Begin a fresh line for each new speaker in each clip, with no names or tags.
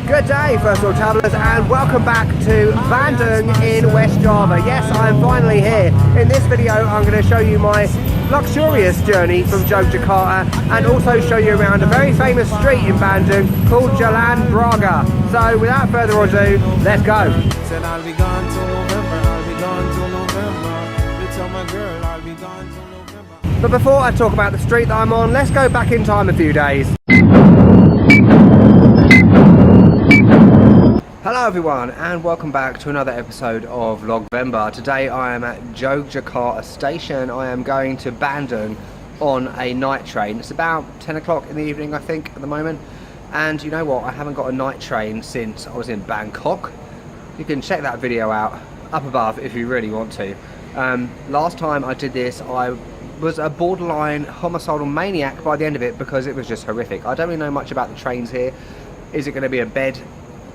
Good day, first of all, travellers, and welcome back to Bandung in West Java. Yes, I am finally here. In this video, I'm going to show you my luxurious journey from Yogyakarta and also show you around a very famous street in Bandung called Jalan Braga. So, without further ado, let's go. But before I talk about the street that I'm on, let's go back in time a few days. Hello everyone and welcome back to another episode of Vlogvember. Today I am at Yogyakarta station. I am going to Bandung on a night train. It's about 10 o'clock in the evening I think at the moment. And you know what, I haven't got a night train since I was in Bangkok. You can check that video out up above if you really want to. Last time I did this I was a borderline homicidal maniac by the end of it because it was just horrific. I don't really know much about the trains here. Is it going to be a bed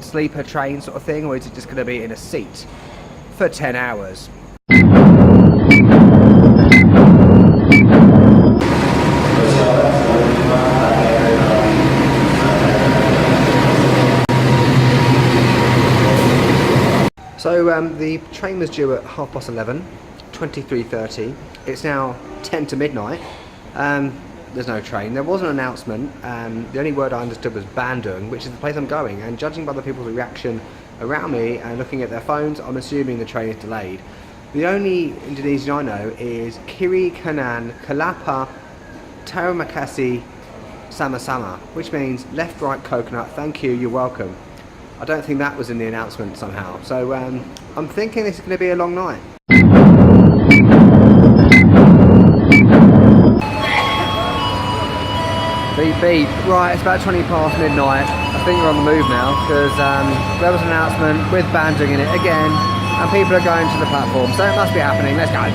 sleeper train sort of thing, or is it just going to be in a seat for 10 hours? So the train was due at 11:30, 23:30. It's now 10 to midnight. There's no train. There was an announcement. The only word I understood was Bandung, which is the place I'm going, and judging by the people's reaction around me and looking at their phones, I'm assuming the train is delayed. The only Indonesian I know is Kiri Kanan Kelapa Terima kasih sama-sama, which means left, right, coconut, thank you, you're welcome. I don't think that was in the announcement somehow. So I'm thinking this is going to be a long night. Beep beep. Right, it's about 20 past midnight. I think we're on the move now because there was an announcement with Bandung in it again and people are going to the platform, so it must be happening. Let's go.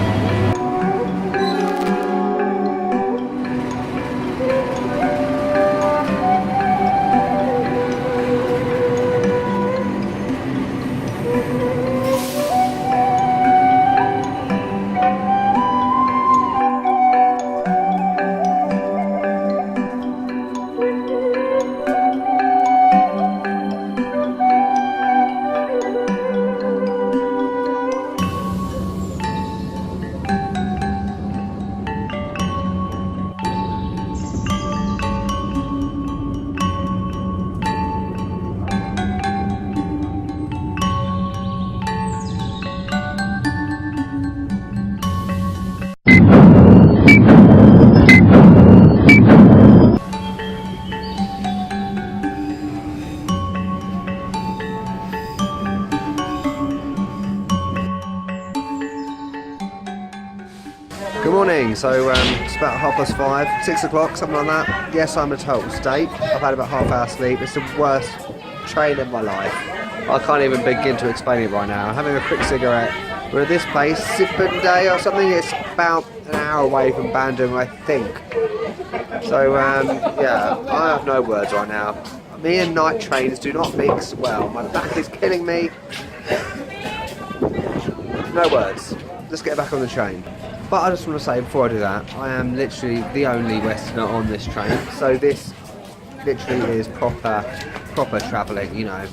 Good morning, so it's about 5:30, 6 o'clock, something like that. Yes, I'm in a total state. I've had about half hour sleep. It's the worst train of my life. I can't even begin to explain it right now. I'm having a quick cigarette. We're at this place, Day or something. It's about an hour away from Bandung, I think. So yeah, I have no words right now. Me and night trains do not mix well. My back is killing me. No words. Let's get back on the train. But I just want to say before I do that, I am literally the only Westerner on this train. So this literally is proper travelling, you know.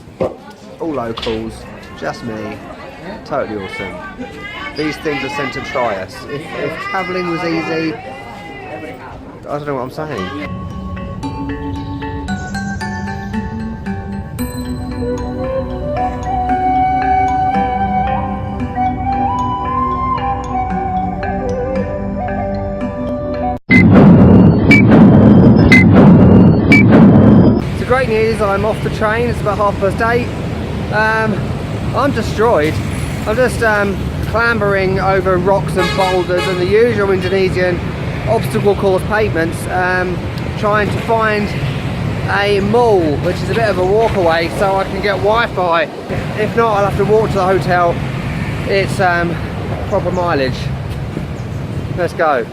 All locals, just me. Totally awesome. These things are sent to try us. If travelling was easy, I don't know what I'm saying. Great news, I'm off the train. It's about 8:30. I'm destroyed. I'm just clambering over rocks and boulders and the usual Indonesian obstacle course pavements, trying to find a mall, which is a bit of a walk away, so I can get Wi-Fi. If not, I'll have to walk to the hotel. It's proper mileage. Let's go.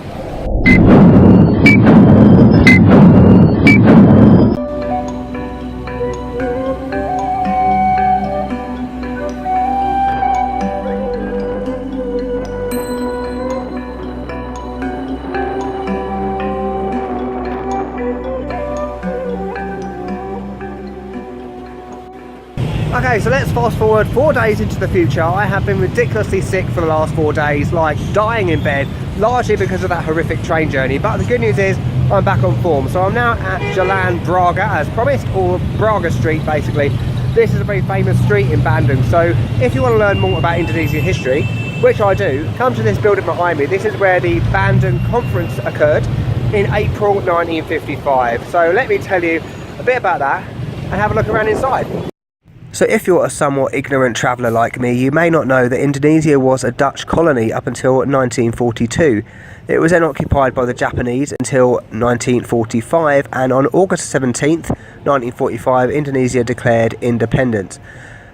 Okay, so let's fast forward 4 days into the future. I have been ridiculously sick for the last 4 days, like dying in bed, largely because of that horrific train journey. But the good news is I'm back on form. So I'm now at Jalan Braga as promised, or Braga Street basically. This is a very famous street in Bandung. So if you want to learn more about Indonesian history, which I do, come to this building behind me. This is where the Bandung Conference occurred in April 1955. So let me tell you a bit about that and have a look around inside. So if you're a somewhat ignorant traveller like me, you may not know that Indonesia was a Dutch colony up until 1942. It was then occupied by the Japanese until 1945, and on August 17th, 1945, Indonesia declared independence.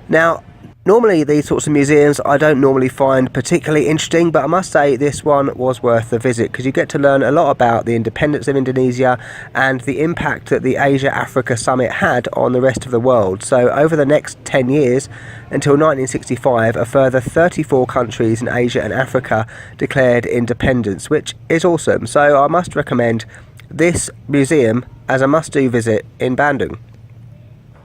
Now, normally these sorts of museums I don't normally find particularly interesting, but I must say this one was worth the visit because you get to learn a lot about the independence of Indonesia and the impact that the Asia-Africa Summit had on the rest of the world. So over the next 10 years, until 1965, a further 34 countries in Asia and Africa declared independence, which is awesome. So I must recommend this museum as a must-do visit in Bandung.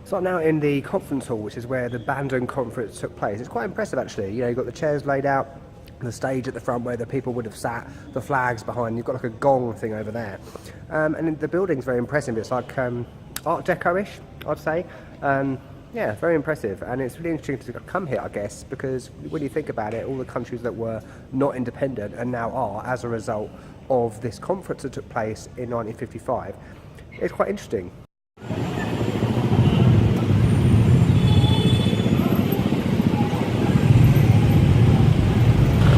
So I'm now in the conference hall, which is where the Bandung Conference took place. It's quite impressive actually. You know, you've got the chairs laid out, the stage at the front where the people would have sat, the flags behind, you've got like a gong thing over there. And the building's very impressive. It's like Art Deco-ish, I'd say. Yeah, very impressive. And it's really interesting to come here, I guess, because when you think about it, all the countries that were not independent and now are as a result of this conference that took place in 1955. It's quite interesting.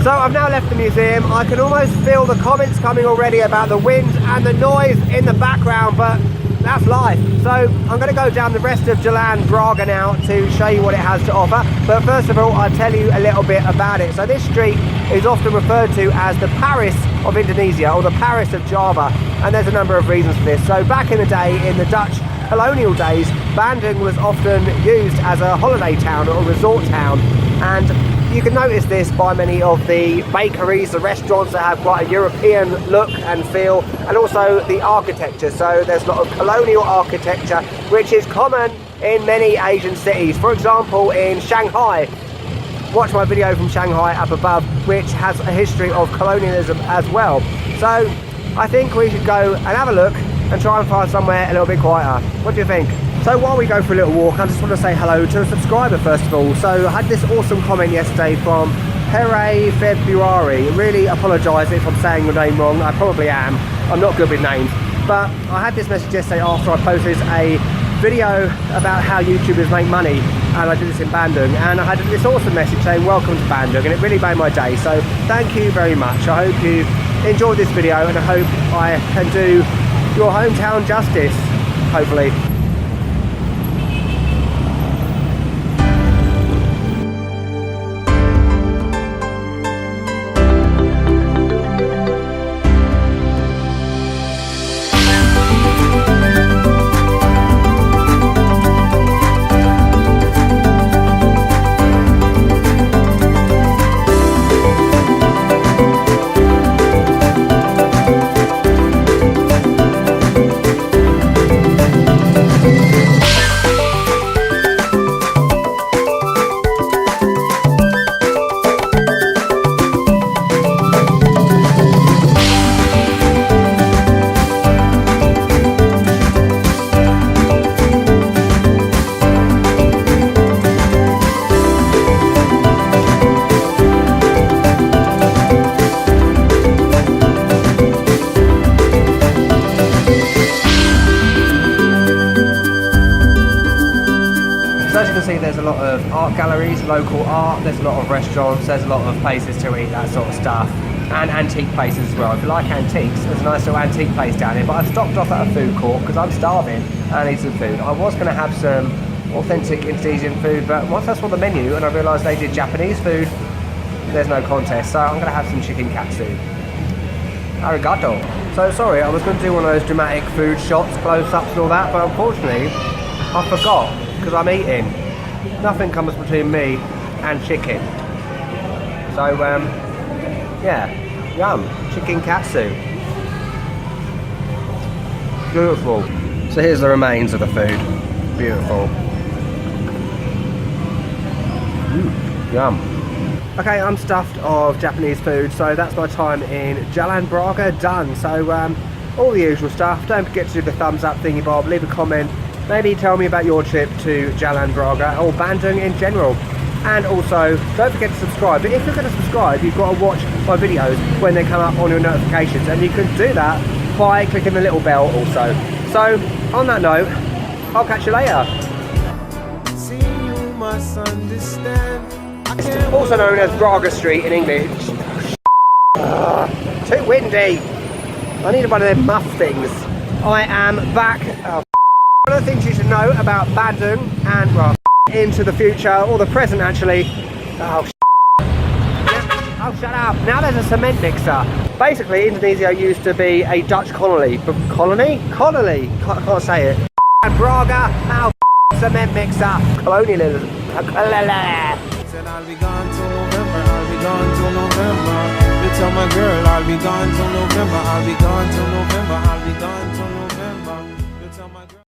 So I've now left the museum. I can almost feel the comments coming already about the wind and the noise in the background, but that's life. So I'm going to go down the rest of Jalan Braga now to show you what it has to offer. But first of all, I'll tell you a little bit about it. So this street is often referred to as the Paris of Indonesia, or the Paris of Java, and there's a number of reasons for this. So back in the day, in the Dutch colonial days, Bandung was often used as a holiday town or a resort town, and you can notice this by many of the bakeries, the restaurants that have quite a European look and feel, and also the architecture. So there's a lot of colonial architecture, which is common in many Asian cities. For example, in Shanghai, watch my video from Shanghai up above, which has a history of colonialism as well. So I think we should go and have a look and try and find somewhere a little bit quieter. What do you think? So while we go for a little walk, I just want to say hello to a subscriber first of all. So I had this awesome comment yesterday from Pere February. Really apologise if I'm saying your name wrong. I probably am. I'm not good with names. But I had this message yesterday after I posted a video about how YouTubers make money, and I did this in Bandung, and I had this awesome message saying welcome to Bandung, and it really made my day. So thank you very much. I hope you enjoyed this video, and I hope I can do your hometown justice, hopefully. See, there's a lot of art galleries, local art, there's a lot of restaurants, there's a lot of places to eat, that sort of stuff, and antique places as well. If you like antiques, there's a nice little antique place down here, but I've stopped off at a food court because I'm starving and I need some food. I was going to have some authentic Indonesian food, but once I saw the menu and I realised they did Japanese food, there's no contest, so I'm going to have some chicken katsu. Arigato. So sorry, I was going to do one of those dramatic food shots, close-ups and all that, but unfortunately I forgot because I'm eating. Nothing comes between me and chicken. So, yeah, yum, chicken katsu. Beautiful. So here's the remains of the food. Beautiful. Yum. Okay, I'm stuffed of Japanese food, so that's my time in Jalan Braga done. So all the usual stuff. Don't forget to do the thumbs up thingy bob, leave a comment, maybe tell me about your trip to Jalan Braga or Bandung in general. And also, don't forget to subscribe. But if you're going to subscribe, you've got to watch my videos when they come up on your notifications, and you can do that by clicking the little bell also. So, on that note, I'll catch you later. Also known as Braga Street in English. Too windy. I need one of them muff things. I am back. One of the things you should know about Bandung and, well, into the future, or the present actually. Oh, oh, shut up. Now there's a cement mixer. Basically, Indonesia used to be a Dutch colony. Colony? Colony. Can't say it. And Braga, now cement mixer. Colonialism.
Said I'll be gone till November, I'll be gone till November. You tell my girl I'll be gone till November, I'll be gone till